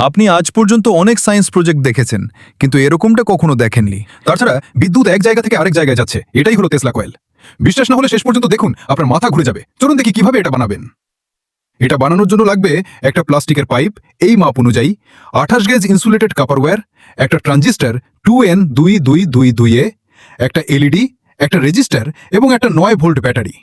আপনি আজ পর্যন্ত অনেক সায়েন্স প্রজেক্ট দেখেছেন, কিন্তু এরকমটা কখনো দেখেননি। তাছাড়া বিদ্যুৎ এক জায়গা থেকে আরেক জায়গায় যাচ্ছে, এটাই হলো টেসলা কয়েল। বিশ্বাস না হলে শেষ পর্যন্ত দেখুন, আপনার মাথা ঘুরে যাবে। চলুন দেখি কিভাবে এটা বানাবেন। এটা বানানোর জন্য লাগবে একটা প্লাস্টিকের পাইপ, এই মাপ অনুযায়ী 28 গেজ ইনসুলেটেড কাপার ওয়্যার, একটা ট্রানজিস্টর 2N2222A, একটা এলইডি, একটা রেজিস্টার এবং একটা 9 ভোল্ট ব্যাটারি।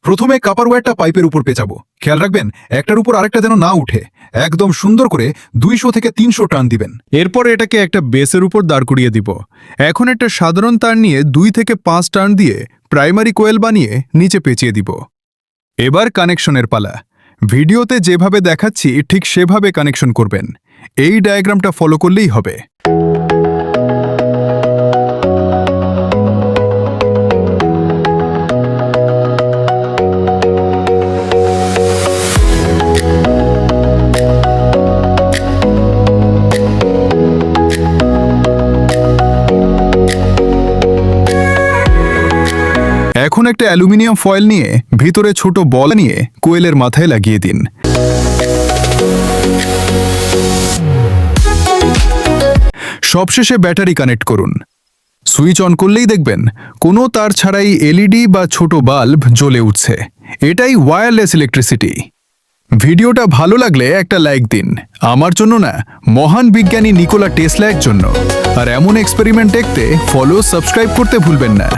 প্রথমে কাপার ওয়্যারটা পাইপের উপর পেঁচাবো। খেয়াল রাখবেন একটার উপর আরেকটা যেন না উঠে। একদম সুন্দর করে 200 থেকে 300 টান দিবেন। এরপর এটাকে একটা বেসের উপর দাঁড় করিয়ে দিব। এখন একটা সাধারণ তার নিয়ে 2 থেকে 5 টার্ন দিয়ে প্রাইমারি কোয়েল বানিয়ে নিচে পেঁচিয়ে দিব। এবার কানেকশনের পালা। ভিডিওতে যেভাবে দেখাচ্ছি ঠিক সেভাবে কানেকশন করবেন। এই ডায়াগ্রামটা ফলো করলেই হবে। এখন একটা অ্যালুমিনিয়াম ফয়েল নিয়ে ভিতরে ছোট বল নিয়ে কোয়েলের মাথায় লাগিয়ে দিন। সবশেষে ব্যাটারি কানেক্ট করুন। সুইচ অন করলেই দেখবেন কোনো তার ছাড়াই এলইডি বা ছোট বাল্ব জ্বলে উঠছে। এটাই ওয়্যারলেস ইলেকট্রিসিটি। ভিডিওটা ভালো লাগলে একটা লাইক দিন। আমার জন্য না, মহান বিজ্ঞানী নিকোলা টেসলার জন্য। আর এমন এক্সপেরিমেন্ট দেখতে ফলো, সাবস্ক্রাইব করতে ভুলবেন না।